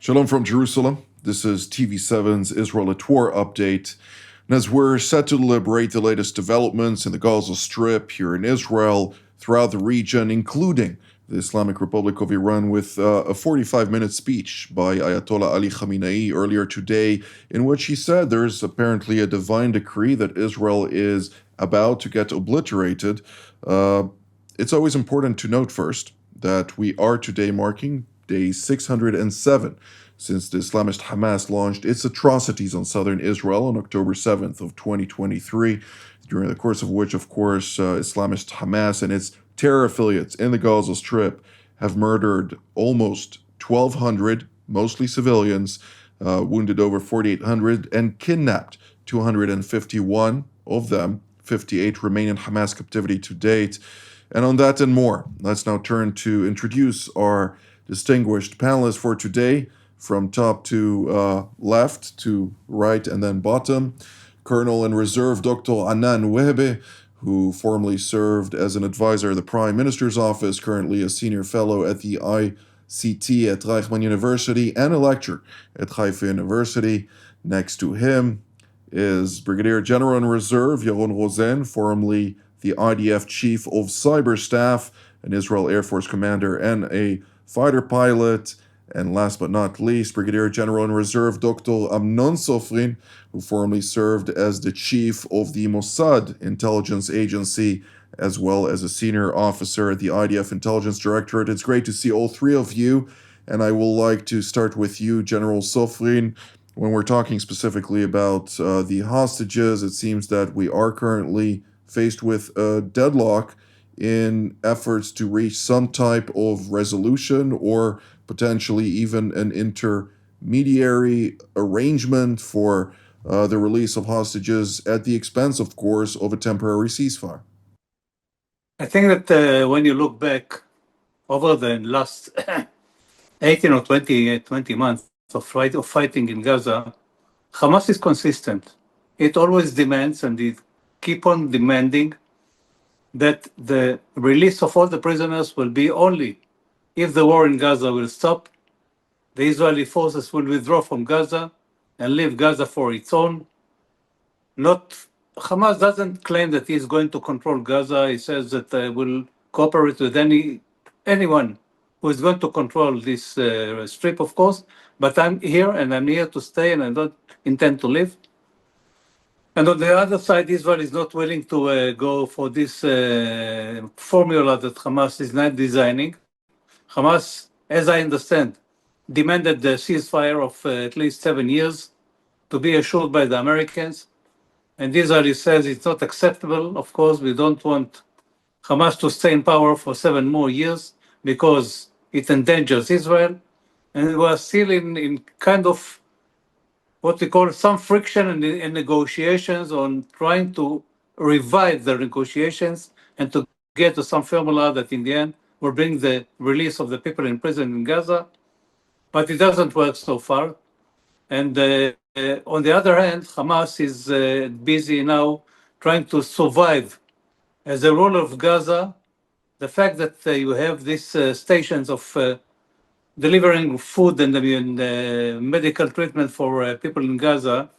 Shalom from Jerusalem. This is TV7's Israel at War update. And as we're set to deliberate the latest developments in the Gaza Strip, here in Israel, throughout the region, including the Islamic Republic of Iran, with a 45-minute speech by Ayatollah Ali Khamenei earlier today, in which he said there's apparently a divine decree that Israel is about to get obliterated. It's always important to note first that we are today marking day 607 since the Islamist Hamas launched its atrocities on southern Israel on October 7th of 2023, during the course of which, of course, Islamist Hamas and its terror affiliates in the Gaza Strip have murdered almost 1,200, mostly civilians, wounded over 4,800, and kidnapped 251 of them. 58 remain in Hamas captivity to date. And on that and more, let's now turn to introduce our distinguished panelists for today, from top to left to right and then bottom. Colonel in Reserve Dr. Anan Wehbe, who formerly served as an advisor of the Prime Minister's office, currently a senior fellow at the ICT at Reichman University and a lecturer at Haifa University. Next to him is Brigadier General in Reserve Yaron Rosen, formerly the IDF Chief of Cyber Staff, an Israel Air Force commander and a fighter pilot. And last but not least, Brigadier General in Reserve Dr. Amnon Sofrin, who formerly served as the chief of the Mossad intelligence agency, as well as a senior officer at the IDF Intelligence Directorate. It's great to see all three of you, and I will like to start with you, General Sofrin. When we're talking specifically about the hostages, it seems that we are currently faced with a deadlock in efforts to reach some type of resolution or potentially even an intermediary arrangement for the release of hostages at the expense, of course, of a temporary ceasefire. I think that when you look back over the last 18 or 20 months of fighting in Gaza, Hamas is consistent. It always demands, and it keep on demanding, that the release of all the prisoners will be only if the war in Gaza will stop, the Israeli forces will withdraw from Gaza and leave Gaza for its own. Hamas doesn't claim that he's going to control Gaza. He says that will cooperate with anyone who is going to control this strip, of course. But I'm here, and I'm here to stay, and I don't intend to leave. And on the other side, Israel is not willing to go for this formula that Hamas is not designing. Hamas, as I understand, demanded the ceasefire of at least 7 years to be assured by the Americans. And Israel says it's not acceptable. Of course, we don't want Hamas to stay in power for 7 more years because it endangers Israel. And we are still in kind of what we call some friction in negotiations on trying to revive the negotiations and to get to some formula that in the end will bring the release of the people in prison in Gaza. But it doesn't work so far. And on the other hand, Hamas is busy now trying to survive as a ruler of Gaza. The fact that you have these stations of delivering food and medical treatment for people in Gaza,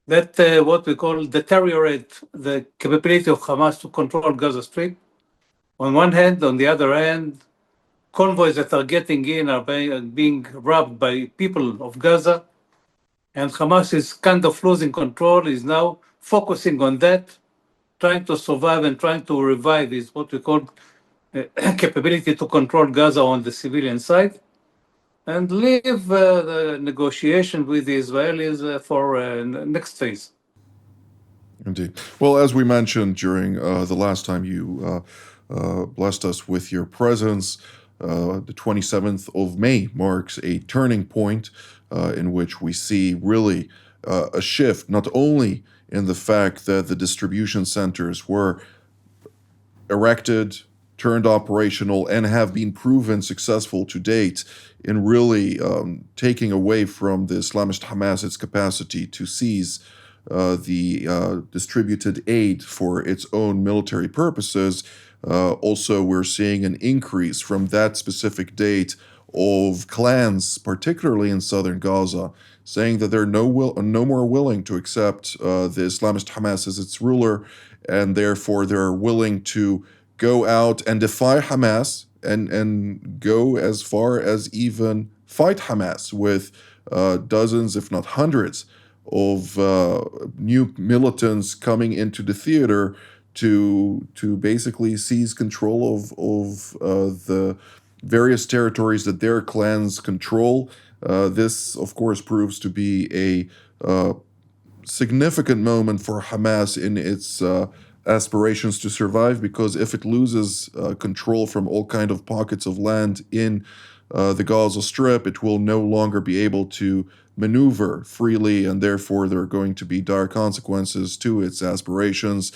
that what we call deteriorate the capability of Hamas to control Gaza Strip. On one hand, on the other hand, convoys that are getting in are being robbed by people of Gaza, and Hamas is kind of losing control, is now focusing on that, trying to survive and trying to revive is what we call capability to control Gaza on the civilian side, and leave the negotiation with the Israelis for next phase. Indeed. Well, as we mentioned during the last time you blessed us with your presence, the 27th of May marks a turning point in which we see really a shift, not only in the fact that the distribution centers were erected, turned operational, and have been proven successful to date in really taking away from the Islamist Hamas its capacity to seize the distributed aid for its own military purposes. Also, we're seeing an increase from that specific date of clans, particularly in southern Gaza, saying that they're no more willing to accept the Islamist Hamas as its ruler, and therefore they're willing to go out and defy Hamas and go as far as even fight Hamas with dozens, if not hundreds, of new militants coming into the theater to basically seize control of the various territories that their clans control. This, of course, proves to be a significant moment for Hamas in its aspirations to survive, because if it loses control from all kind of pockets of land in the Gaza Strip, it will no longer be able to maneuver freely, and therefore there are going to be dire consequences to its aspirations.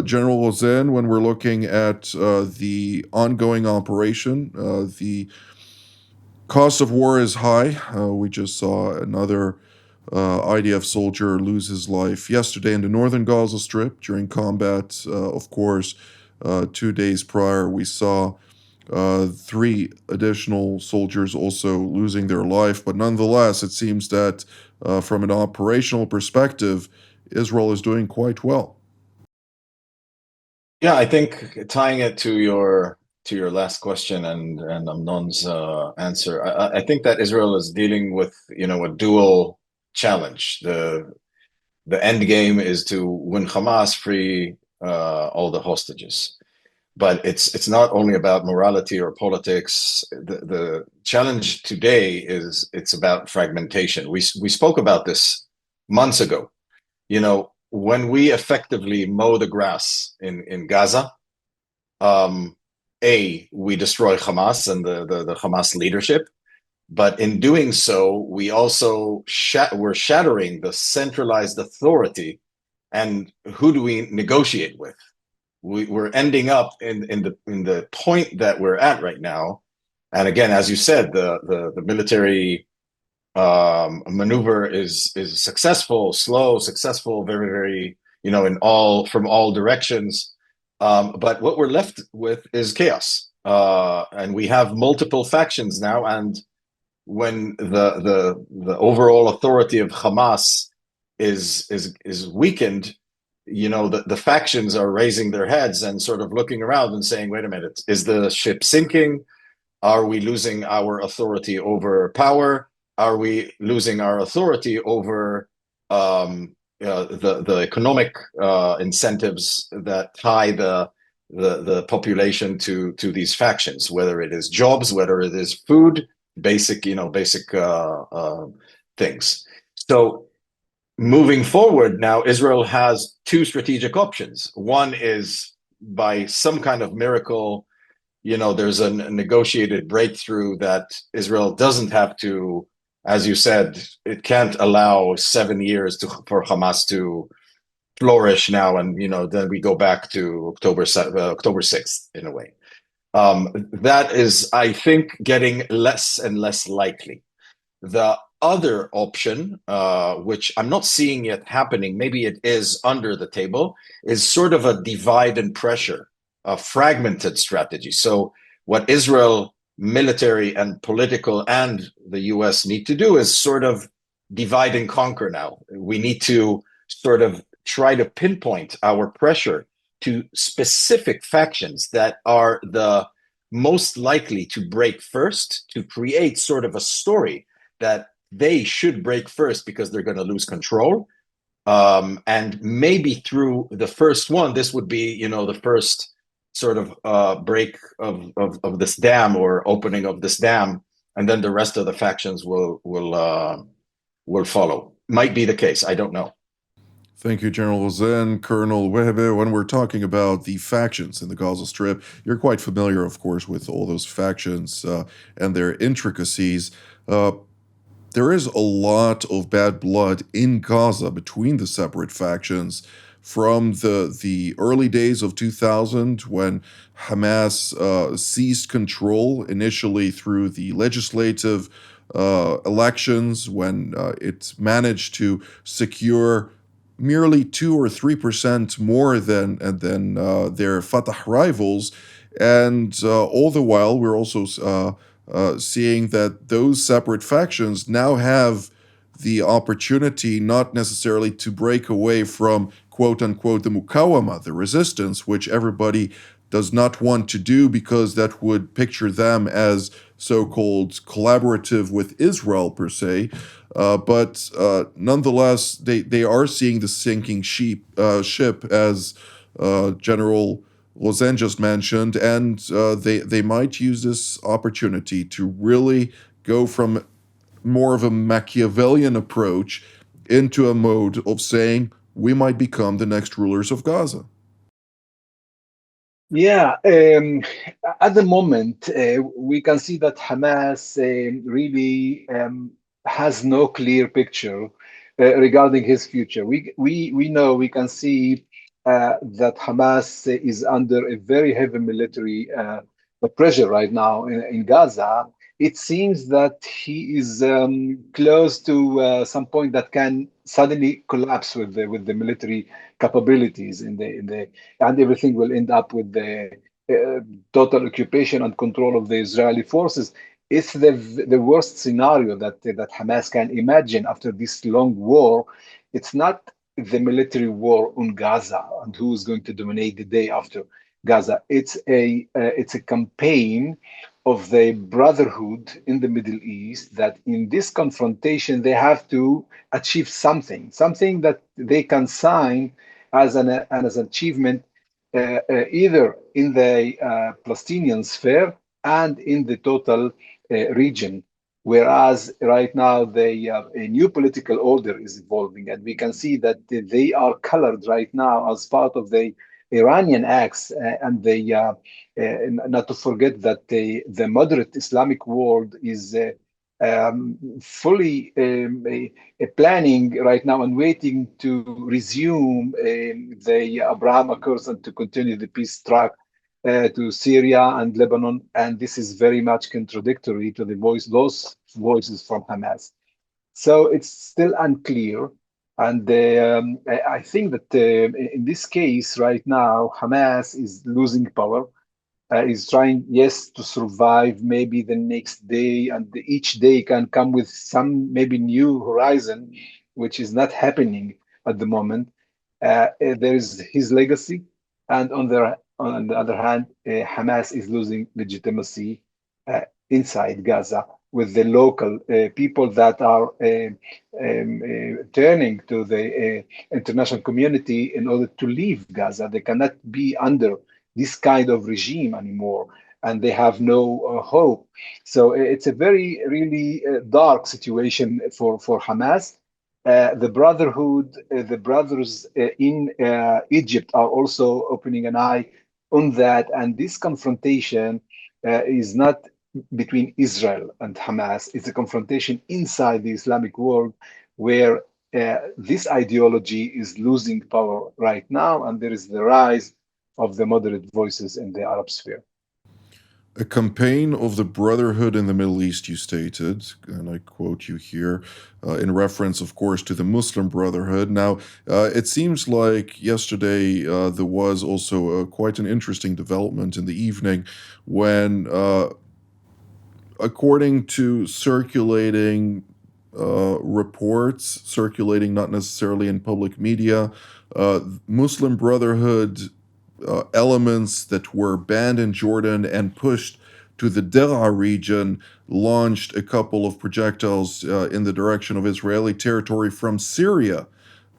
General Rosen, when we're looking at the ongoing operation, the cost of war is high. We just saw another IDF soldier lose his life yesterday in the northern Gaza Strip during combat. Of course, 2 days prior, we saw three additional soldiers also losing their life. But nonetheless, it seems that from an operational perspective, Israel is doing quite well. Yeah, I think tying it to your last question and Amnon's answer, I think that Israel is dealing with, a dual challenge. The end game is to win Hamas, free all the hostages. But it's not only about morality or politics. The challenge today is it's about fragmentation. We spoke about this months ago. When we effectively mow the grass in Gaza, we destroy Hamas and the Hamas leadership. But in doing so, we also we're shattering the centralized authority. And who do we negotiate with? We're ending up in the point that we're at right now. And again, as you said, the military maneuver is successful, slow, successful, very, very, from all directions. But what we're left with is chaos. And we have multiple factions now. And when the overall authority of Hamas is weakened, the factions are raising their heads and sort of looking around and saying, wait a minute, is the ship sinking? Are we losing our authority over power? Are we losing our authority over the economic incentives that tie the population to these factions, whether it is jobs, whether it is food, basic things. So moving forward now, Israel has two strategic options. One is by some kind of miracle, there's a negotiated breakthrough that Israel doesn't have to, as you said, it can't allow 7 years for Hamas to flourish now. And, then we go back to October 6th in a way. That is, I think, getting less and less likely. The other option, which I'm not seeing yet happening, maybe it is under the table, is sort of a divide and pressure, a fragmented strategy. So what Israel military and political and the US need to do is sort of divide and conquer now. We need to sort of try to pinpoint our pressure to specific factions that are the most likely to break first, to create sort of a story that they should break first because they're going to lose control. And maybe through the first one, this would be, the first sort of break of this dam or opening of this dam, and then the rest of the factions will follow. Might be the case. I don't know. Thank you, General Rosen. Colonel Wehebe, when we're talking about the factions in the Gaza Strip, you're quite familiar, of course, with all those factions and their intricacies. There is a lot of bad blood in Gaza between the separate factions from the early days of 2000, when Hamas seized control initially through the legislative elections, when it managed to secure merely 2 or 3% more than their Fatah rivals, and all the while we're also seeing that those separate factions now have the opportunity not necessarily to break away from quote unquote the mukawama, the resistance, which everybody does not want to do because that would picture them as so-called collaborative with Israel per se. But nonetheless, they are seeing the sinking ship, as General Rosen just mentioned, and they might use this opportunity to really go from more of a Machiavellian approach into a mode of saying we might become the next rulers of Gaza. Yeah, at the moment, we can see that Hamas really has no clear picture regarding his future. We know, we can see that Hamas is under a very heavy military pressure right now in Gaza. It seems that he is close to some point that can suddenly collapse with the military capabilities in the and everything will end up with the total occupation and control of the Israeli forces. It's the worst scenario that Hamas can imagine after this long war. It's not the military war on Gaza and who is going to dominate the day after Gaza. It's a campaign of the brotherhood in the Middle East that in this confrontation they have to achieve something that they can sign as an achievement either in the Palestinian sphere and in the total region. Whereas right now a new political order is evolving, and we can see that they are colored right now as part of the Iranian acts, and not to forget that the moderate Islamic world is fully planning right now and waiting to resume the Abraham Accords and to continue the peace track to Syria and Lebanon. And this is very much contradictory to those voices from Hamas. So it's still unclear. And I think that in this case right now, Hamas is losing power, is trying, yes, to survive maybe the next day, and each day can come with some maybe new horizon, which is not happening at the moment. There is his legacy, and on the other hand, Hamas is losing legitimacy inside Gaza with the local people that are turning to the international community in order to leave Gaza. They cannot be under this kind of regime anymore, and they have no hope. So it's a very, really dark situation for Hamas. The Brotherhood, the brothers in Egypt are also opening an eye on that, and this confrontation is not between Israel and Hamas. It's a confrontation inside the Islamic world where this ideology is losing power right now, and there is the rise of the moderate voices in the Arab sphere. A campaign of the Brotherhood in the Middle East, you stated, and I quote you here, in reference, of course, to the Muslim Brotherhood. Now, it seems like yesterday there was also quite an interesting development in the evening when, according to circulating reports, circulating not necessarily in public media, Muslim Brotherhood elements that were banned in Jordan and pushed to the Deraa region launched a couple of projectiles in the direction of Israeli territory from Syria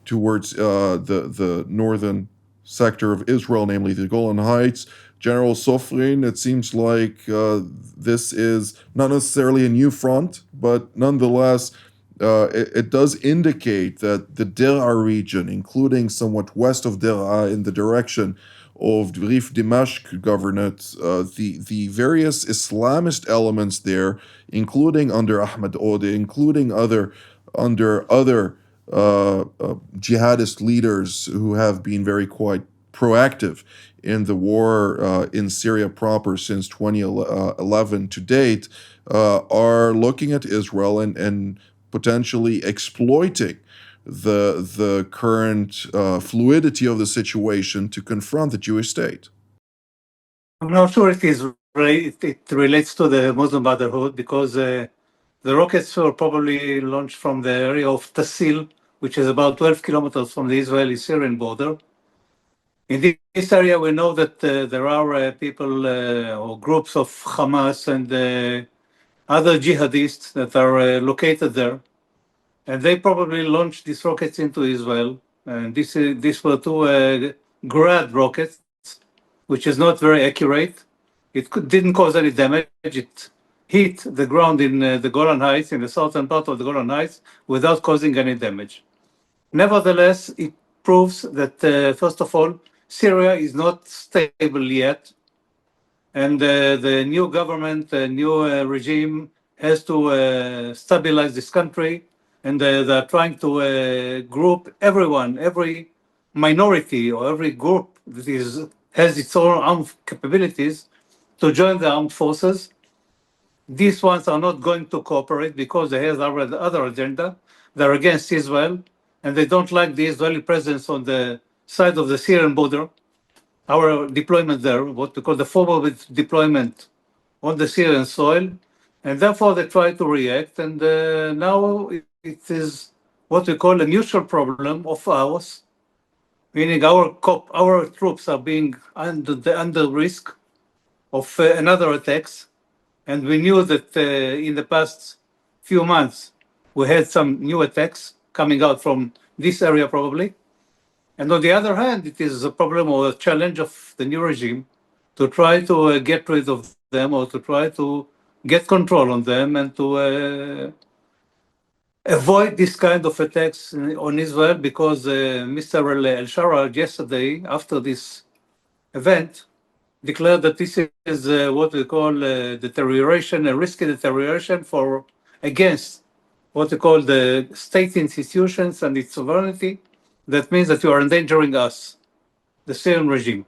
towards the northern sector of Israel, namely the Golan Heights. General Sofrin, it seems like this is not necessarily a new front, but nonetheless, it does indicate that the Deraa region, including somewhat west of Deraa in the direction of Rif Dimashq governorate, the various Islamist elements there, including under Ahmed Ode, including under other jihadist leaders who have been very quite proactive in the war in Syria proper since 2011 to date, are looking at Israel and potentially exploiting the current fluidity of the situation to confront the Jewish state. I'm not sure it is it relates to the Muslim Brotherhood because the rockets were probably launched from the area of Tassil, which is about 12 kilometers from the Israeli-Syrian border. In this area, we know that there are people or groups of Hamas and other jihadists that are located there, and they probably launched these rockets into Israel. And these were two Grad rockets, which is not very accurate. Didn't cause any damage. It hit the ground in the Golan Heights, in the southern part of the Golan Heights, without causing any damage. Nevertheless, it proves that, first of all, Syria is not stable yet, and the new government, the new regime has to stabilize this country, and they're trying to group everyone, every minority or every group that has its own armed capabilities to join the armed forces. These ones are not going to cooperate because they have other agenda. They're against Israel, and they don't like the Israeli presence on the side of the Syrian border. Our deployment there, what we call the formal deployment on the Syrian soil, and therefore they try to react. And now it is what we call a mutual problem of ours, meaning our troops are being under risk of another attacks. And we knew that in the past few months, we had some new attacks coming out from this area probably. And on the other hand, it is a problem or a challenge of the new regime to try to get rid of them or to try to get control on them and to avoid this kind of attacks on Israel, because Mr. El-Shara yesterday, after this event, declared that this is what we call deterioration, a risky deterioration against what we call the state institutions and its sovereignty. That means that you are endangering us, the Syrian regime.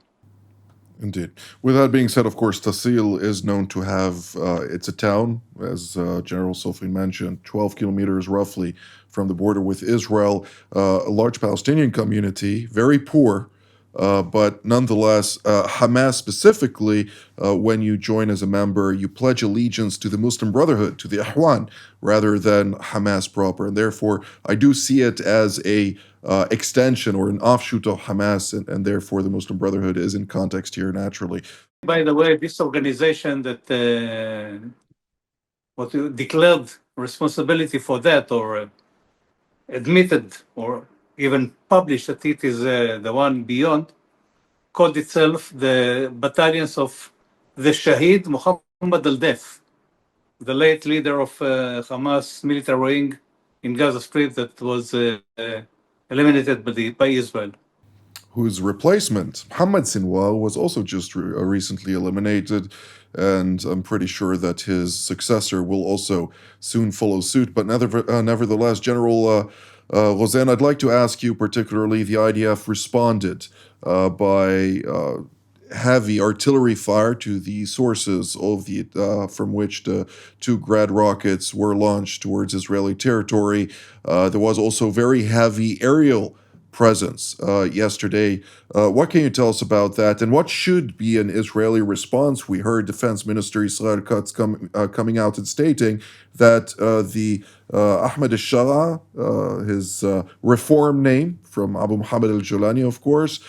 Indeed. With that being said, of course, Tasil is known to have, it's a town, as General Sophie mentioned, 12 kilometers roughly from the border with Israel, a large Palestinian community, very poor, but nonetheless, Hamas specifically, when you join as a member, you pledge allegiance to the Muslim Brotherhood, to the Ahwan, rather than Hamas proper. And therefore, I do see it as a extension or an offshoot of Hamas, and therefore the Muslim Brotherhood is in context here naturally. By the way, this organization that declared responsibility for that, or admitted or even published that it is the one beyond, called itself the Battalions of the Shahid Muhammad al-Def, the late leader of Hamas military wing in Gaza Strip that was eliminated by Israel. Whose replacement, Mohammed Sinwar, was also just recently eliminated, and I'm pretty sure that his successor will also soon follow suit. But nevertheless, General Rosen, I'd like to ask you particularly, the IDF responded by heavy artillery fire to the sources of the from which the two Grad rockets were launched towards Israeli territory. There was also very heavy aerial presence yesterday. What can you tell us about that, and what should be an Israeli response? We heard Defense Minister Israel Katz coming out and stating that the Ahmed al-Shara, his reform name from Abu Muhammad al-Julani, of course,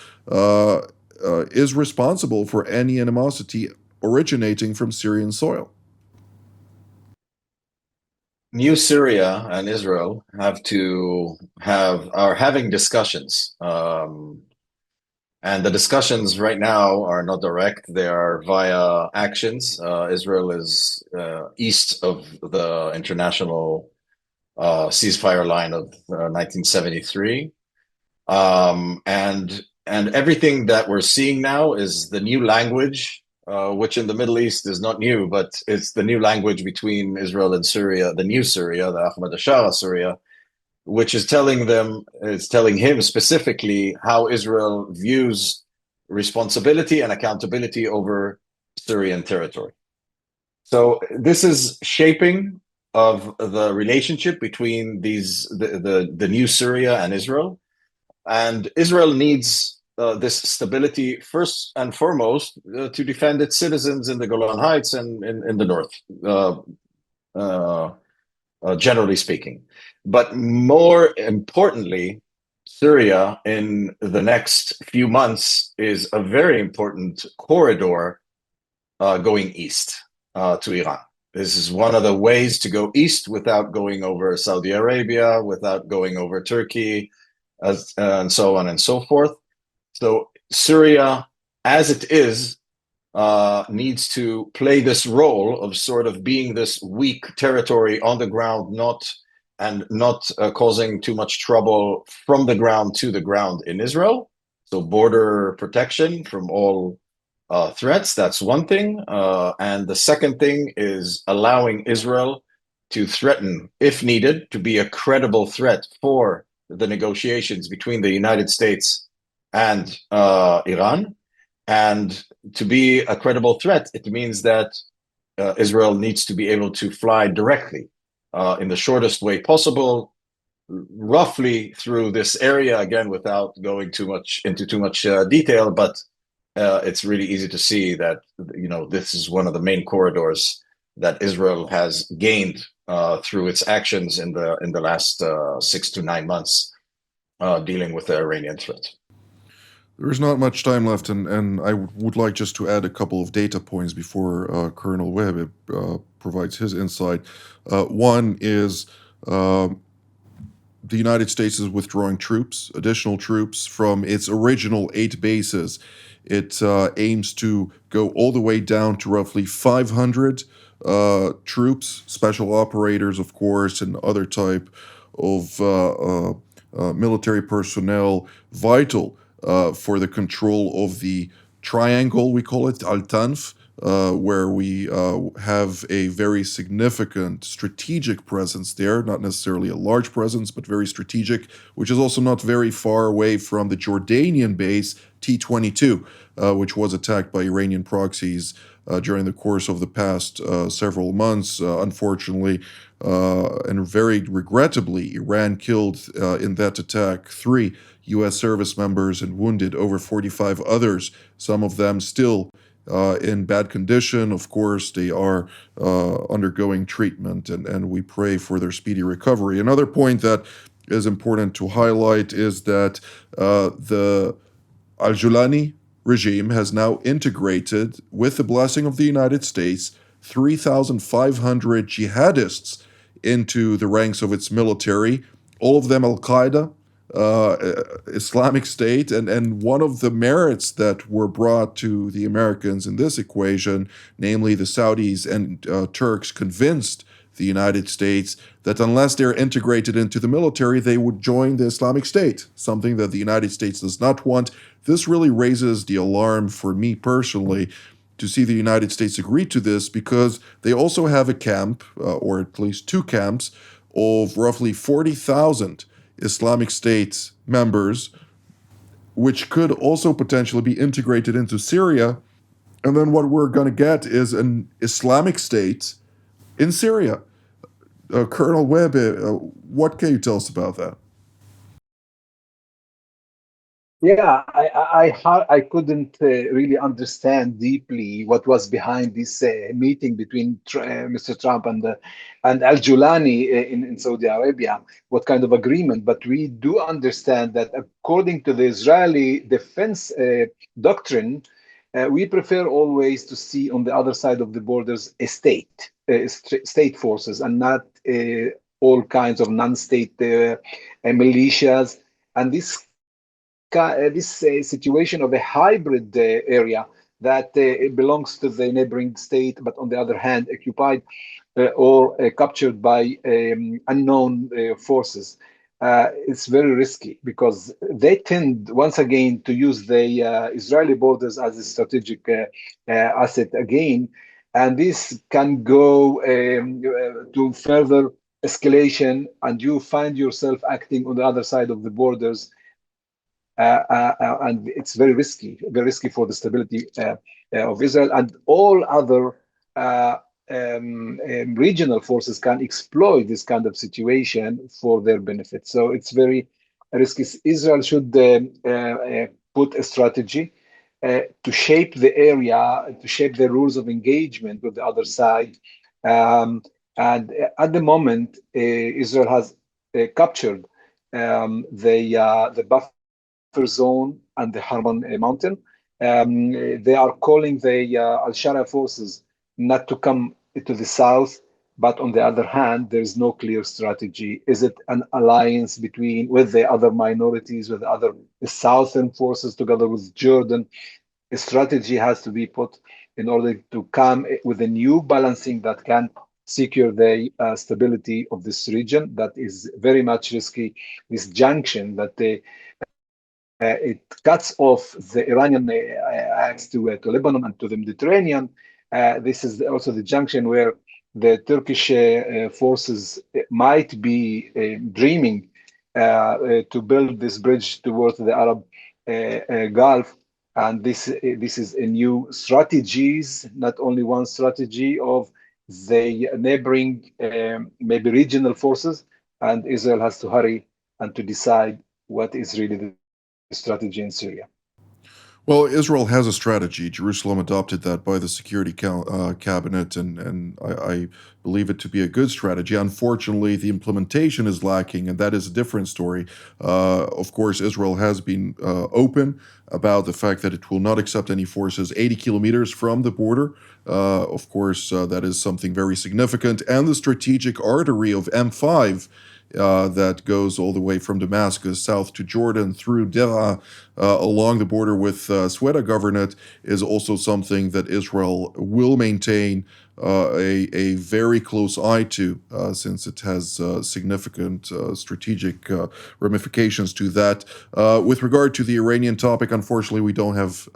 is responsible for any animosity originating from Syrian soil. New Syria and Israel are having discussions, and the discussions right now are not direct; they are via actions. Israel is east of the international ceasefire line of 1973, and everything that we're seeing now is the new language. Which in the Middle East is not new, but it's the new language between Israel and Syria, the new Syria, the Ahmed al-Shara Syria, which is telling him specifically how Israel views responsibility and accountability over Syrian territory. So this is shaping of the relationship between the new Syria and Israel. And Israel needs this stability first and foremost to defend its citizens in the Golan Heights and in the north, generally speaking. But more importantly, Syria in the next few months is a very important corridor going east to Iran. This is one of the ways to go east without going over Saudi Arabia, without going over Turkey, and so on and so forth. So Syria, as it is, needs to play this role of sort of being this weak territory on the ground, not causing too much trouble from the ground to the ground in Israel. So border protection from all threats. That's one thing. And the second thing is allowing Israel to threaten, if needed, to be a credible threat for the negotiations between the United States and Iran. And to be a credible threat, it means that Israel needs to be able to fly directly in the shortest way possible, roughly through this area, again, without going into too much detail, but it's really easy to see that, you know, this is one of the main corridors that Israel has gained through its actions in the last 6 to 9 months dealing with the Iranian threat. There's not much time left, and I would like just to add a couple of data points before Colonel Webb provides his insight. One is the United States is withdrawing troops, additional troops from its original 8 bases. It aims to go all the way down to roughly 500 troops, special operators, of course, and other type of military personnel vital for the control of the triangle, we call it, Al-Tanf, where we have a very significant strategic presence there, not necessarily a large presence, but very strategic, which is also not very far away from the Jordanian base T-22, which was attacked by Iranian proxies during the course of the past several months. Unfortunately, and very regrettably, Iran killed in that attack 3 U.S. service members and wounded over 45 others, some of them still in bad condition. Of course, they are undergoing treatment, and we pray for their speedy recovery. Another point that is important to highlight is that the Al-Julani regime has now integrated, with the blessing of the United States, 3,500 jihadists into the ranks of its military, all of them Al-Qaeda, Islamic State, and one of the merits that were brought to the Americans in this equation, namely the Saudis and Turks, convinced the United States that unless they're integrated into the military, they would join the Islamic State, something that the United States does not want. This really raises the alarm for me personally to see the United States agree to this, because they also have a camp, or at least 2 camps, of roughly 40,000 Islamic State members, which could also potentially be integrated into Syria. And then what we're going to get is an Islamic State in Syria. Colonel Webb, what can you tell us about that? Yeah, I couldn't really understand deeply what was behind this meeting between Mr. Trump and Al-Julani in Saudi Arabia, what kind of agreement. But we do understand that according to the Israeli defense doctrine, we prefer always to see on the other side of the borders a state forces, and not all kinds of non-state militias. And this situation of a hybrid area that it belongs to the neighboring state, but on the other hand, occupied or captured by unknown forces. It's very risky, because they tend, once again, to use the Israeli borders as a strategic asset again. And this can go to further escalation, and you find yourself acting on the other side of the borders. And it's very risky for the stability of Israel, and all other regional forces can exploit this kind of situation for their benefit. So it's very risky. Israel should put a strategy to shape the area, to shape the rules of engagement with the other side. And at the moment, Israel has captured the buffer zone and the Harman Mountain. They are calling the Al-Sharia forces not to come to the south, but on the other hand, there is no clear strategy. Is it an alliance between with the other minorities, with the other southern forces, together with Jordan? A strategy has to be put in order to come with a new balancing that can secure the stability of this region. That is very much risky. This junction that it cuts off the Iranian access to Lebanon and to the Mediterranean. This is also the junction where the Turkish forces might be dreaming to build this bridge towards the Arab Gulf. And this is a new strategies, not only one strategy of the neighboring, maybe regional forces, and Israel has to hurry and to decide what is really the strategy in Syria. Well, Israel has a strategy. Jerusalem adopted that by the Security Cabinet, and I believe it to be a good strategy. Unfortunately, the implementation is lacking, and that is a different story. Of course, Israel has been open about the fact that it will not accept any forces 80 kilometers from the border. Of course, that is something very significant. And the strategic artery of M5 that goes all the way from Damascus south to Jordan through Deraa along the border with Sweda Governorate is also something that Israel will maintain a very close eye to, since it has significant strategic ramifications to that. With regard to the Iranian topic, unfortunately, we don't have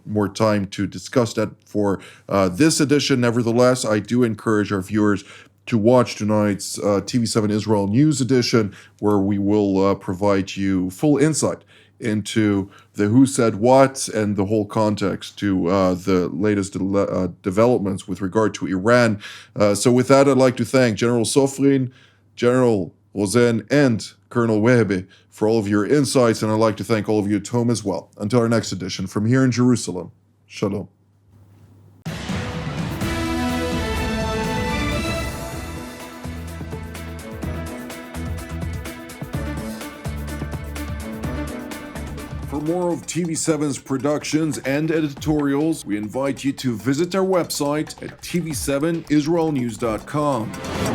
more time to discuss that for this edition. Nevertheless, I do encourage our viewers to watch tonight's TV7 Israel news edition, where we will provide you full insight into the who said what and the whole context to the latest developments with regard to Iran. So with that, I'd like to thank General Sofrin, General Rosen, and Colonel Wehebe for all of your insights, and I'd like to thank all of you at home as well. Until our next edition, from here in Jerusalem, Shalom. For more of TV7's productions and editorials, we invite you to visit our website at TV7israelnews.com.